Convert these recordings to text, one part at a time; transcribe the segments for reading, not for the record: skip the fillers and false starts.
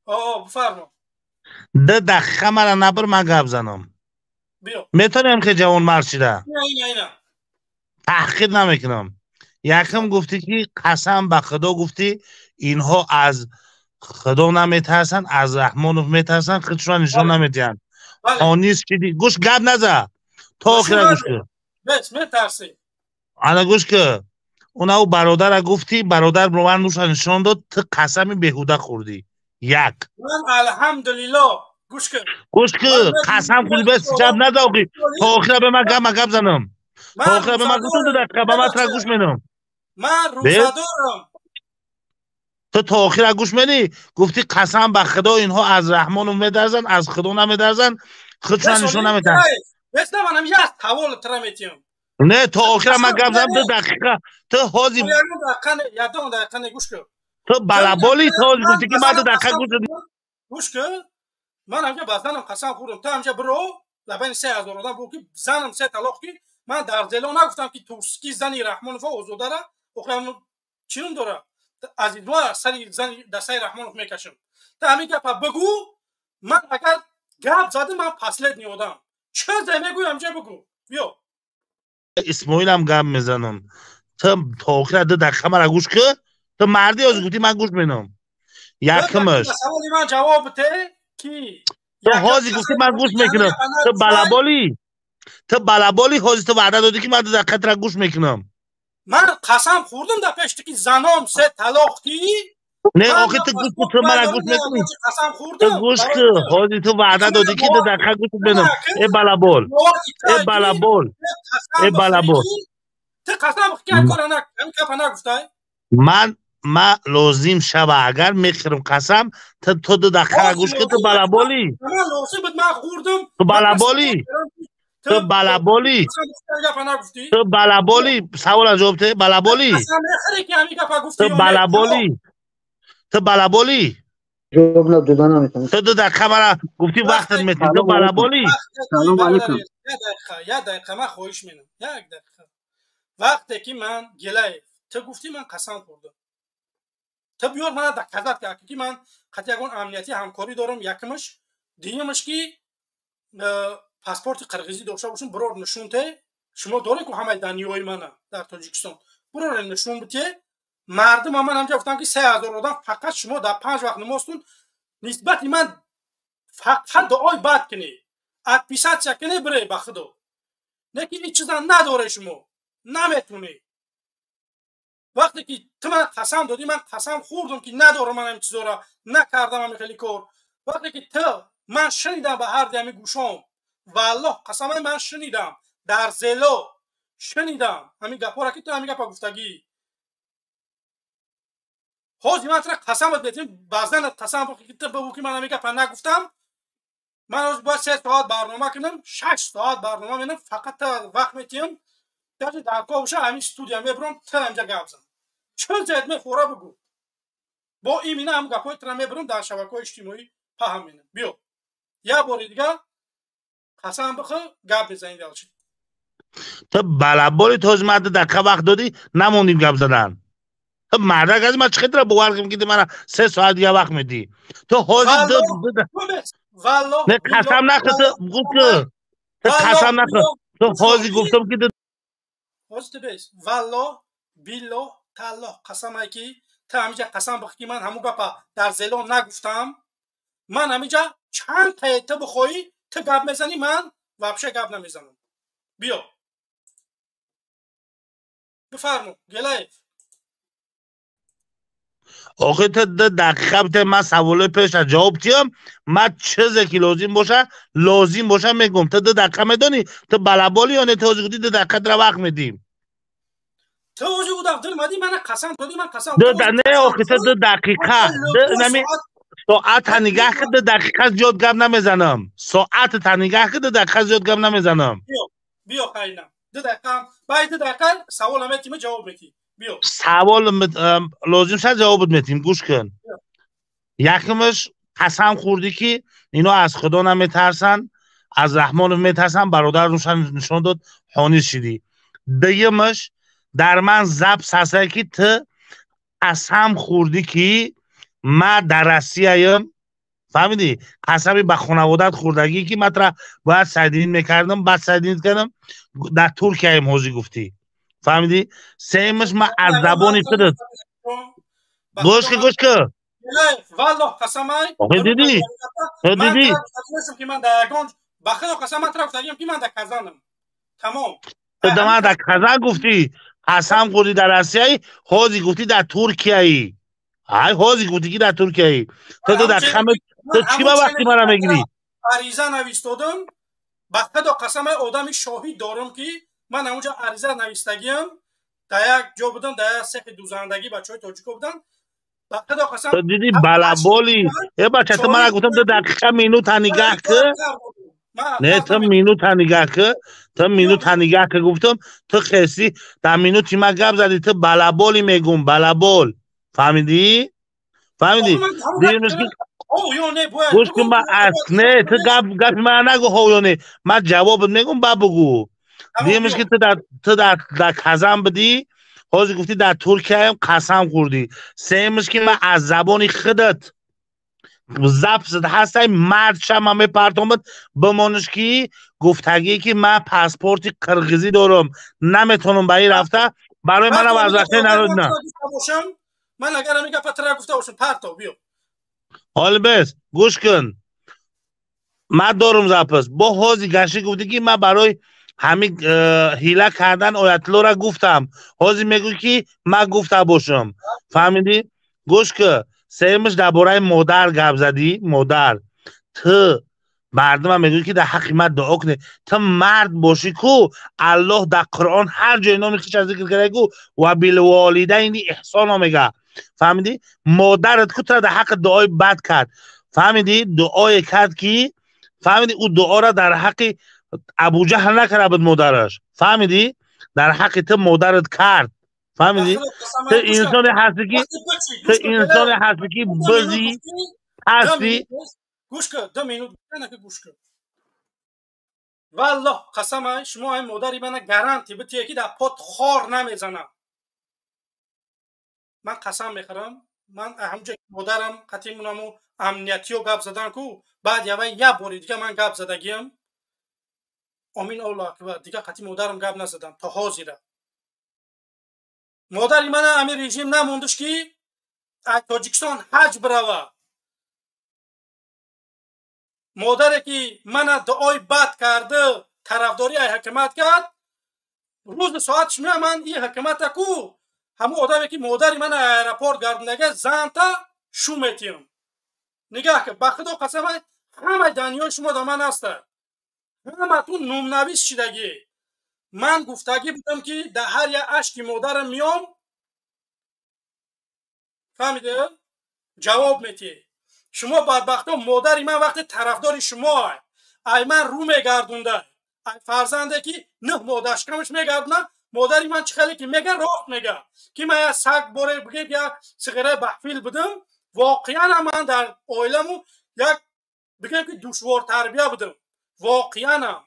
بفرما. 10 دقیقه مرا نبر من گپ زنم. بیا. میتونم که جوان مرد شده. نه تحقیر نمیکنم. یکم گفتی که قسم به خدا گفتی اینها از خدا نمیترسن، از رحمان میترسن، خودشون نشون نمیدن. ها نیست که گوش گپ نزه. تا آخر گوش که. بس میترسی. انا گوش که او برادر گفتی، برادر رو من نشون داد، تو قسم بیهوده خوردی. یک. من الحمدلله گوش که قسم خوردی بس جب نداغی. تا آخر به من گپ زنم. تا آخر به من گفتم 2 دقیقه به من تر گوش میدم. من روزه دارم. تو تا آخر گوش میدی گفتی قسم به خدا اینها از رحمان میدرزن، از خدا نمیدرزن، خودشون نشون نمیدن. بس منم یک حوال ترمیتیم. نه تا آخر من گپ زدم 2 دقیقه. تو حاضی یا 2 دقیقه گوش کن. تو بلابالی تو گفتی که من 2 دقیقه گوش کن. من همجا بازدانم قسم خوردم. تو همجا برو لبین 3000 آدم بگو که زنم 3 طلاق کی. من در دلو نگفتم که توسکی زنی رحمان و اوزو داره. اخرام چیون داره. از این دو سری زن دستای رحمان میکشم. تا همین گپ بگو. من اگر گپ زدم من پسلت نیودم. چه میگوی همجا بگو. بیا. اسماعیل هم گپ میزنم. تو تا آخر 2 دقیقه مرا گوش که تو مردی از گفتی من گوش میدم. یکمش سوالی من جواب بده کی تو حاضی گفتی من گوش میکنم. تو بلابالی حاضی تو وعده دادی که من 2 دقیقه تر گوش میکنم. من قسم خوردم در پیش که زنام 3 طلاق کی. نه آخه تو گوش تو مرا گوش میکنی. قسم خوردم. تو گوش که حاضی تو وعده دادی که 2 دقیقه گوش میدم. ای بلابال تو قسم کی کنه همین نگفته. من لازم شبه اگر میخرم قسم تو 2 دقیقه گوش که تو بلابالی. من لازم بود من خوردم. تو بلابالی سوال جواب ته بلابالی. تو بلابالی جواب ندادن نمیتونم. تو 2 دقیقه مرا گفتی وقتت میتونی. تو بلابالی. سلام علیکم. یک دقیقه من خواهش میکنم. یک دقیقه. وقتی که من گله تو گفتی من قسم خوردم. تو بیار من در کذب که من خاطر یگان امنیتی همکاری دارم یکمش دیگه‌مش که پاسپورت قرقیزی داشته باشم برای نشون ته شما داره که همه دنیای منه در تاجیکستان برای نشون بده مردم من همجا گفتن که 3000 آدم فقط شما در 5 وقت نمازتون نسبت من فقط دعای بد کنی ادپیسات چکنی بره به خدا نه که هیچ چیزا نداره شما نمیتونی وقتی که تو من قسم دادی من قسم خوردم که ندارم من این چیزا را نکردم همین خیلی کار وقتی که تو من شنیدم به هر دمی گوشام والله قسم من شنیدم در زلو شنیدم همین گپا را که تو همین گپا گفتگی حاجی من ترا قسم بدیم بعضن قسم بگو که تو بگو که من همین گپا نگفتم من از با 3 ساعت برنامه کنم 6 ساعت برنامه میکنم فقط وقت میتیم در کوشه همین استودیو میبرم تا همجا گپ زنم چون زد میخوره بگو با ایمینا هم گپای ترا میبرم در شبکه‌های اجتماعی فهم میکنم بیا یا بار دیگه قسم بخو گپ بزنید دلچی تو بلابالی تو از مرد دقیقه وقت دادی نموندیم گپ زدن تو مرد از من چقدر بوارگم که من 3 ساعت دیگه وقت میدی تو حاضر والله نه قسم نخور تو گفت تو قسم نخور تو حاضر گفتم که حاضر بس والله بالله تعالی قسم کی تا همینجا قسم بخ که من همون گپا در زلون نگفتم من همینجا چند تا بخوای تو گپ میزنی من وابشه گپ نمیزنم بیا بفرمو گلای آخه تا دقیقه بیته من سواله پیش جواب تیم من چیزی که لازم باشه میگم تا 2 دقیقه میدانی تو بلابالی یا نه تو گفتی 2 دقیقه در وقت میدیم تو وجود دل مدی من قسم دادی من قسم نه آخه تا 2 دقیقه نمی ساعت نگاه که 2 دقیقه زیاد گپ نمیزنم ساعت نگاه که 2 دقیقه زیاد گپ نمیزنم بیا خیلی 2 دقیقه بعد 2 دقیقه سوال میتیم جواب میدی بیا سوال لازم شد جواب میدیم گوش کن یکمش قسم خوردی که اینا از خدا نمیترسن از رحمان میترسن برادر نشون داد حانی شدی دیگه‌مش در من زب سسه که تو قسم خوردی که من در روسیه فهمیدی؟ قسمی به خانوادت خوردگی که مطرح باید سیدین میکردم بعد سیدین کردم در ترکیه هم حوزی گفتی فهمیدی؟ سیمش من از زبانی خودت گوش که والله قسمای آخه دیدی من دیدی طرف که من در یگان بخدا قسم من طرف داریم که من در کازانم تمام تو من در کازان گفتی قسم خوردی در آسیایی حوزی گفتی در ترکیه ای حوزی گفتی که در ترکیه ای تو در خمت تو چی با وقتی مرا میگیری عریضه نوشتم بخدا قسم آدمی شاهد دارم که من اونجا عریضه نوشتگیم در یک جا بودم در سخت دوزندگی بچهای تاجیک بودن بخدا قسم تو دیدی بلابولی یه بچه تو من گفتم تو دقیقا مینو تنیگه که نه تو مینو تنیگه که تو مینو تنیگه که گفتم تو خیسی در مینو تیمه گب زدی تو بلابولی میگم بلابول فهمیدی؟ فهمیدی؟ دیگه که گوش کن من نه تو گپ من نگو هویونه من جواب میگم با بگو دیگه که تو در کازان بدی حاضر گفتی در ترکیه هم قسم خوردی سیمش که من از زبانی خودت زبط هستم مرد شم همه پرتامت بمانش که گفتگی که من پاسپورت قرقیزی دارم نمیتونم به این رفته برای من از وقتی نرود نه من اگر میگه پتر گفته باشم پرتو بیو حال بس گوش کن من دارم زپس با حاضی گشتی گفتی که من برای همین هیله کردن آیتلو را گفتم حاضی میگو که من گفته باشم فهمیدی؟ گوش که سیمش درباره مادر گپ زدی مادر تو مردم میگوی که در حقیقت دعا کنه تو مرد باشی کو الله در قرآن هر جای نامی خیش از ذکر کرده گو و بالوالدین احسان میگه فهمیدی؟ مادرت کو تو در حق دعای بد کرد فهمیدی؟ دعای کرد که فهمیدی او دعا را در حق ابو جهل نکرده بود مادرش فهمیدی؟ در حق تو مادرت کرد فهمیدی؟ تو انسان هستی که تو انسان هستی که بزی هستی گوش کن 2 مینوت نه که گوش کن والله قسم شما این مادری من گارانتی بده که در پات خار نمیزنم من قسم میخورم من همونجا مادرم قطعی مونمو امنیتی و گپ زدن کو بعد یه باری دیگه من گپ زدگیم امین الله اکبر دیگه قطعی مادرم گپ نزدم تا حاضره مادری من امیر رژیم نموندش که از تاجیکستان حج بروه مادری که من دعای بد کرده طرفداری ای حکومت کرد روز ساعتش من این حکومت کو همون آدمی که مادری من ایرپورت گردونده زنتا شو میتیم نگاه که بخدا قسم همه دنیا شما در من هسته همه تو نومنویس شدگی من گفتگی بودم که در هر یک اشکی مادرم میام فهمیده؟ جواب میتی شما بدبختا مادری من وقتی طرفدار شما ای من رو میگردونده ای فرزنده که نه مادرش کمش میگردونه مادری من چه خیلی که میگه راه میگه که من از سگ باره بگه یا سیگاره بحفیل بدم واقعا من در عائلمو یک بگم که دشوار تربیه بدم واقعا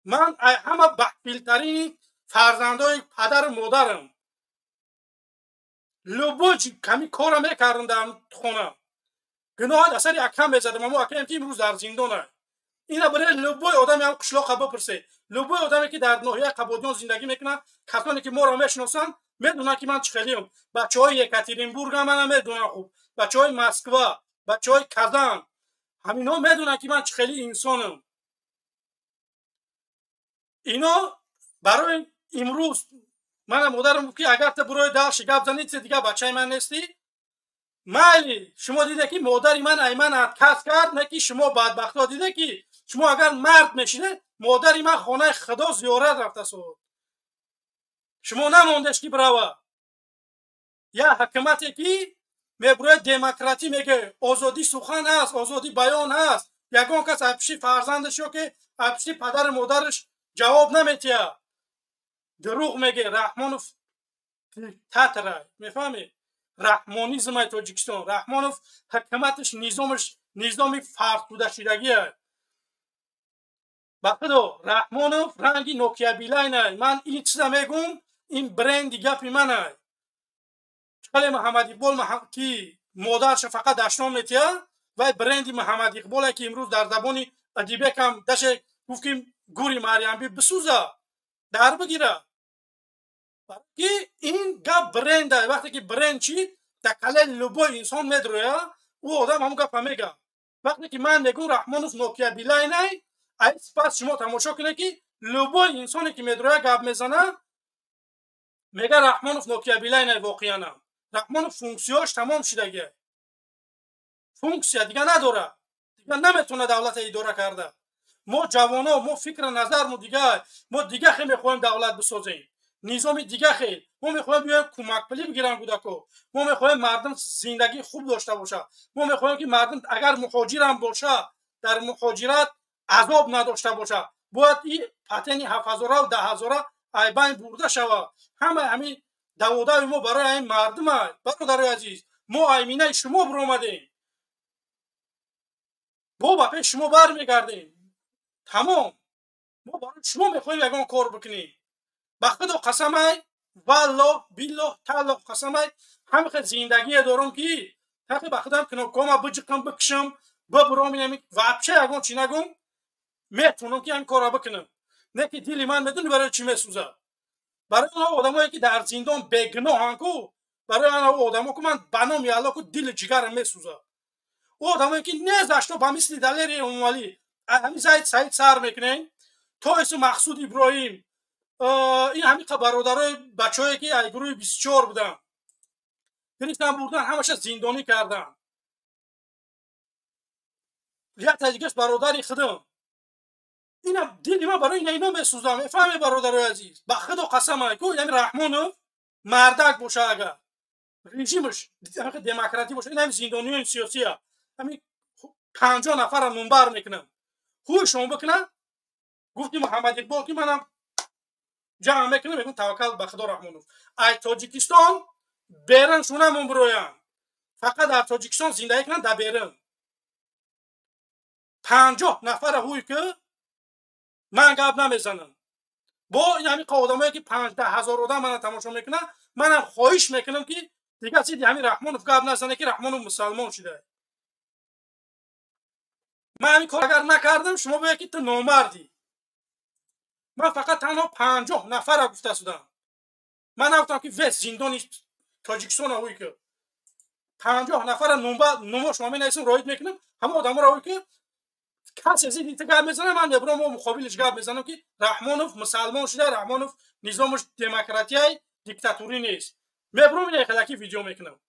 من همه بحفیل ترین فرزندای پدر و مادرم لبوج کمی کارم میکردم در خونه گناه اثر اکم میزدم اما اکم که امروز در زندانه اینا برای لبوی آدمی هم قشلاق بپرسه لبوی آدمی که در ناحیه قبادیان زندگی میکنه کسانی که ما را میشناسن میدونن که من چه خیلیم بچهای یکاترینبورگ هم من میدونن خوب بچهای مسکو بچهای کازان همینا میدونن که من چه خیلی انسانم اینا برای امروز من مادرم که اگر تو برای دلش گپ زنی دیگه بچه من نیستی مالی شما دیده که مادری من ایمن کس کرد نه که شما بدبختا دیده که شما اگر مرد میشینه مادری من خانه خدا زیارت رفته سو شما نموندش که براوه یا حکومتی که میبروی دموکراتی میگه آزادی سخن هست آزادی بیان هست یگان کس اپشی فرزندشو که اپشی پدر مادرش جواب نمیتیه دروغ میگه رحمانوف تاترای میفهمی رحمانیزم تاجیکستان رحمانوف حکومتش نظامی فرسوده شدگیه بخدا رحمانوف رنگی نوکیا بیلای نه من این چیزا میگم این برند گپی منه چکلی محمدی بول کی مادرش فقط دشنام میتیه و برند محمد اقبال که امروز در زبان ادیبه کم دشه گفتیم گوری مریم بی بسوزه در بگیره که این گپ برنده وقتی که برند چی تکله لبو انسان میدروه او آدم همون گپ میگه وقتی که من میگم رحمانوف نوکیا بیلای نه ای سپس شما تماشا کنه که لبو انسانی که میدروه گپ میزنه میگه رحمانوف نوکیا بیلای نه واقعا نه رحمانوف فونکسیونش تمام شدگه فونکسیا دیگه نداره دیگه نمیتونه دولت اداره کرده ما جوانا ما فکر نظر ما دیگه خیلی میخوایم دولت بسازیم نظام دیگه خیلی ما میخوایم بیایم کمک پلی بگیرن کودکو ما میخوایم مردم زندگی خوب داشته باشه ما میخوایم که مردم اگر مهاجر هم باشه در مهاجرت عذاب نداشته باشه باید این پتنی 7000 و 10000 ای بین برده شوه همین دوادای ما برای این مردم برادر عزیز ما ایمینه شما برآمدیم ما با پیش شما برمیگردیم تمام ما برای شما میخوایم یگان کار بکنیم به خدا قسم ای والله بالله تعالی قسم ای همین زندگی دارم که حتی به خودم کنم کام بجقم بکشم ببرام اینم وابچه یگان چی نگم میتونم که این کارا بکنم نه که دل من بدون برای چی میسوزه برای اون آدمایی که در زندان بگناهن کو برای اون آدما که من بنام یالا کو دل جگرم میسوزه او آدمایی که نزدشتو با مثل دلری اونوالی همین زید سعید سر میکنن تو اسم مقصود ابراهیم این همین برادرای بچه‌ای که ای گروه 24 بودن گرفتن بردن همش زندانی کردن یا تاجیکش برادری خودم اینا دلی من برای اینا میسوزم فهمی برادرای عزیز به خدا قسم کو یعنی رحمانو مردک باشه اگر رژیمش دموکراتی باشه این هم زندانیان سیاسی ها همین 50 نفر منبر میکنن خوب شما بکنن گفتی محمد اقبال که منم جمع میکنم میگم توکل به خدا رحمانوف ای تاجیکستان برن شونه من برویم فقط در تاجیکستان زندگی کنن در برن 50 نفر هوی که من گپ نمیزنم با این همین آدمایی که 15000 آدم من تماشا میکنن منم خواهش میکنم که دیگه چیزی همین رحمانوف گپ نزنه که رحمانوف مسلمان شده من این کار اگر نکردم شما بگید که تو نامردی من فقط تنها 50 نفر گفته شدم من نگفتم که وست زندانی تاجیکستان هوی که 50 نفر نمبر شما می‌نویسم رایت میکنم همه آدما رو که کسی از این گپ میزنه من ابرام و مقابلش گپ میزنم که رحمانوف مسلمان شده رحمانوف نظامش دموکراتی دیکتاتوری نیست مبرم اینه خلاکی ویدیو میکنم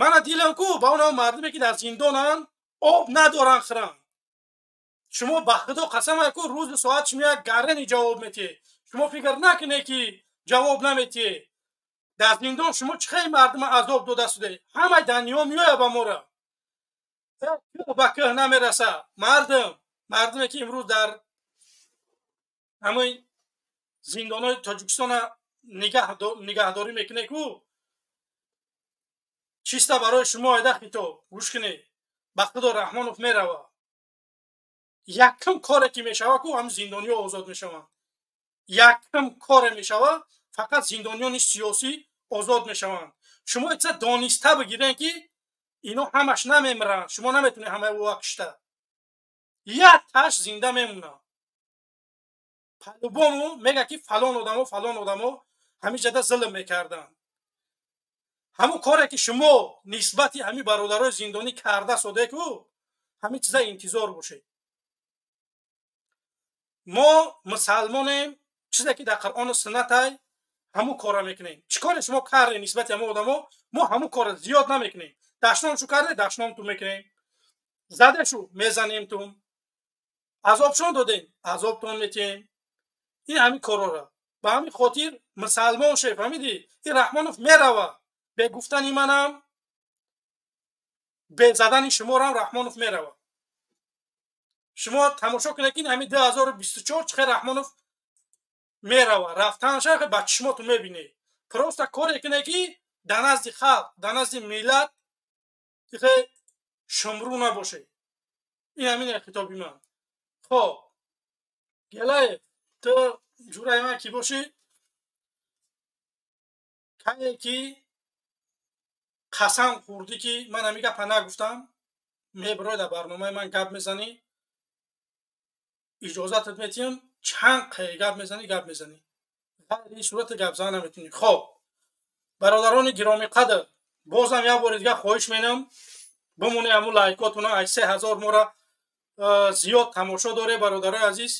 من دیلم کو با اون مردمی که در زندانن آب ندارن خرن شما به خدا قسم کو روز ساعت شما گرنی جواب میتی شما فکر نکنه که جواب نمیتی در زندان شما چه مردم عذاب داده شده همه دنیا میاد با ما را با که نمیرسه مردمی که امروز در همین زندانهای تاجیکستان نگهداری میکنه کو چیستا برای شما ایده خیتو گوش کنی به خدا رحمانوف میروه یکم کاری که میشوه کو هم زندانی آزاد میشوه یکم کار میشوه فقط زندانیان سیاسی آزاد میشوند شما ایسا دانسته بگیرین که اینا همش نمیمرن شما نمیتونی همه او کشته یک تاش زنده میمونه پلوبامو میگه که فلان آدمو همین جده ظلم میکردن همون کاری که شما نسبتی همین برادرای زندانی کرده ساده کو همین چیزا انتظار باشه ما مسلمانیم چیزی که در قرآن و سنت همون کارا میکنیم چیکار شما کار نسبت همون آدمو ما همون کار زیاد نمیکنیم دشنام شو کرده دشنام تو میکنیم زده شو میزنیم تو عذابشون دادیم عذابتون میتیم این همین کارا را به همین خاطر مسلمان شه فهمیدی این رحمانوف میروه به گفتن منم به زدن شما را رحمانوف میروه شما تماشا کنید که همین 2024 چه رحمانوف میروه رفتن شخ با چشماتون میبینی پروستا کاری کنه که در نزد خلق در نزد ملت که شمرو نباشه این همین خطابی من خب گله تو جورای من کی باشی که қасам хурдӣ ки ман ҳами гапа нагуфтам мебирои дар барномаи ман гап мезанӣ иҷозатат метиҳам чанд қайи гап мезанӣ ғайри ин сурати гап зан наметунӣ. хоб бародарони гиромӣ қадр бозам як бори дига хоҳиш менам бимоне ҳамун лайкотуна 3000 мора зиёд тамошо доре бародарои азиз